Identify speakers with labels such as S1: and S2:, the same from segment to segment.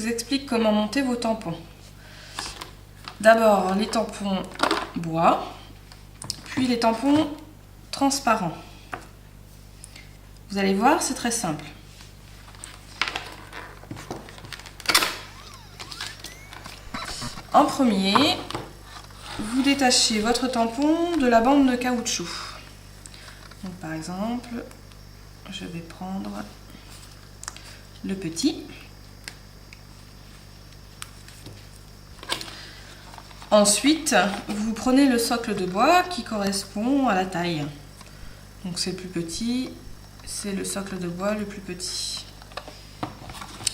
S1: vous explique comment monter vos tampons. D'abord les tampons bois, puis les tampons transparents. Vous allez voir, c'est très simple. En premier, vous détachez votre tampon de la bande de caoutchouc. Donc, par exemple, je vais prendre le petit. Ensuite, vous prenez le socle de bois qui correspond à la taille. Donc c'est le plus petit, c'est le socle de bois le plus petit.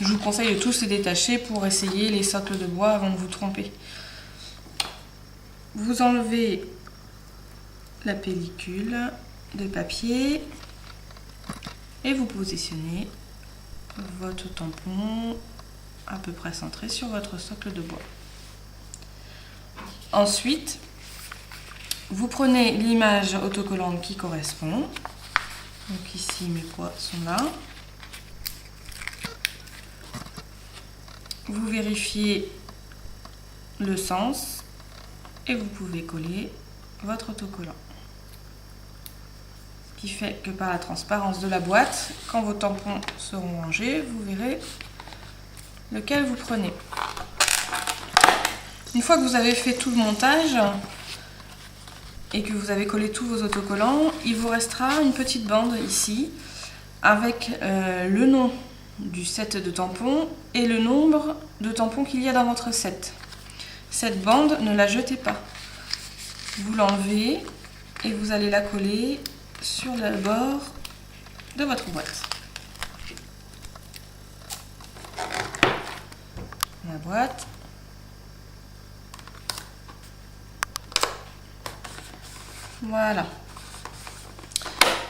S1: Je vous conseille de tous les détacher pour essayer les socles de bois avant de vous tromper. Vous enlevez la pellicule de papier et vous positionnez votre tampon à peu près centré sur votre socle de bois. Ensuite, vous prenez l'image autocollante qui correspond. Donc ici, mes poids sont là. Vous vérifiez le sens et vous pouvez coller votre autocollant. Ce qui fait que par la transparence de la boîte, quand vos tampons seront rangés, vous verrez lequel vous prenez. Une fois que vous avez fait tout le montage et que vous avez collé tous vos autocollants, il vous restera une petite bande ici avec le nom du set de tampons et le nombre de tampons qu'il y a dans votre set. Cette bande, ne la jetez pas. Vous l'enlevez et vous allez la coller sur le bord de votre boîte. La boîte. Voilà.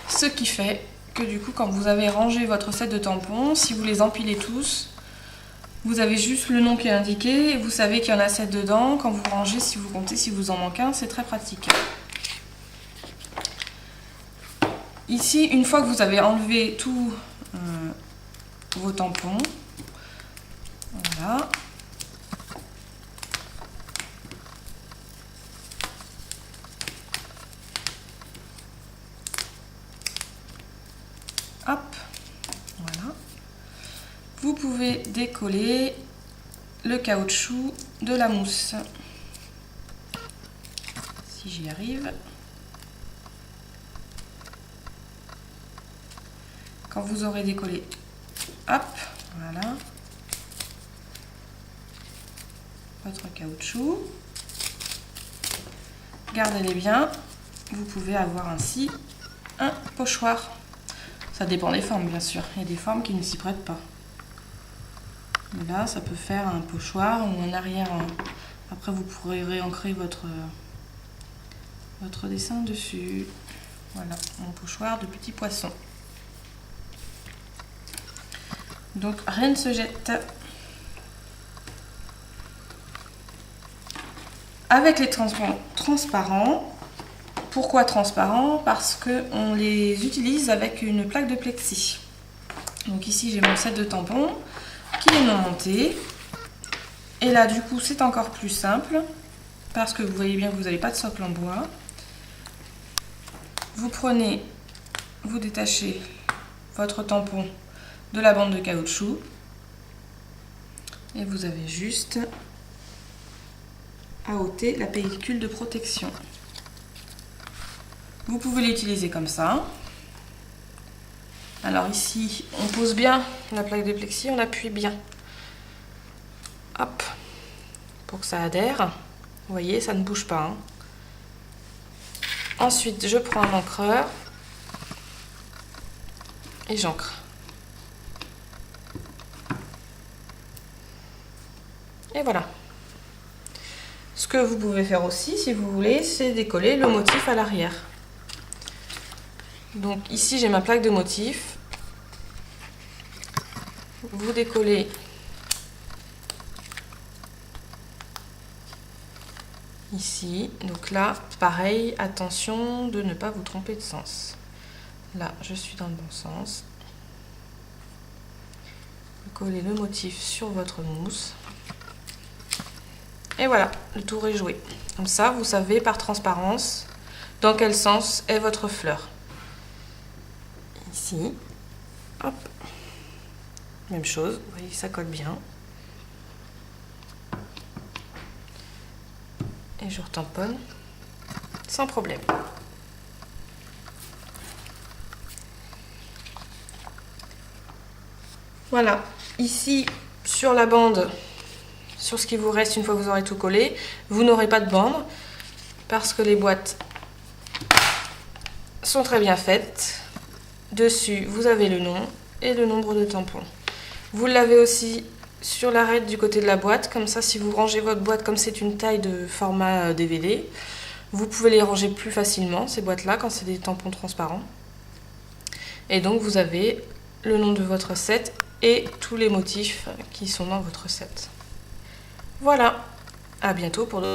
S1: Ce qui fait que du coup, quand vous avez rangé votre set de tampons, si vous les empilez tous, vous avez juste le nom qui est indiqué et vous savez qu'il y en a 7 dedans. Quand vous rangez, si vous comptez, si vous en manque un, c'est très pratique. Ici, une fois que vous avez enlevé tous vos tampons, voilà. Hop, voilà. Vous pouvez décoller le caoutchouc de la mousse. Si j'y arrive. Quand vous aurez décollé, hop, voilà. Votre caoutchouc. Gardez-les bien. Vous pouvez avoir ainsi un pochoir. Ça dépend des formes, bien sûr. Il y a des formes qui ne s'y prêtent pas. Mais là, ça peut faire un pochoir ou un arrière. Après, vous pourrez réancrer votre dessin dessus. Voilà, mon pochoir de petits poissons. Donc, rien ne se jette. Avec les tampons transparents. Pourquoi transparent? Parce qu'on les utilise avec une plaque de plexi. Donc ici j'ai mon set de tampons qui est non monté. Et là du coup c'est encore plus simple parce que vous voyez bien que vous n'avez pas de socle en bois. Vous prenez, vous détachez votre tampon de la bande de caoutchouc et vous avez juste à ôter la pellicule de protection. Vous pouvez l'utiliser comme ça. Alors ici, on pose bien la plaque de plexi, on appuie bien. Hop, pour que ça adhère. Vous voyez, ça ne bouge pas. Hein. Ensuite, je prends un encreur et j'encre. Et voilà. Ce que vous pouvez faire aussi, si vous voulez, c'est décoller le motif à l'arrière. Donc ici j'ai ma plaque de motif. Vous décollez ici. Donc là, pareil, attention de ne pas vous tromper de sens. Là, je suis dans le bon sens. Vous coller le motif sur votre mousse. Et voilà, le tour est joué. Comme ça, vous savez par transparence dans quel sens est votre fleur. Ici, hop, même chose, vous voyez que ça colle bien. Et je retamponne sans problème. Voilà, ici sur la bande, sur ce qui vous reste une fois que vous aurez tout collé, vous n'aurez pas de bande parce que les boîtes sont très bien faites. Dessus, vous avez le nom et le nombre de tampons. Vous l'avez aussi sur l'arête du côté de la boîte, comme ça si vous rangez votre boîte, comme c'est une taille de format DVD, vous pouvez les ranger plus facilement, ces boîtes-là, quand c'est des tampons transparents. Et donc vous avez le nom de votre set et tous les motifs qui sont dans votre set. Voilà, à bientôt pour d'autres.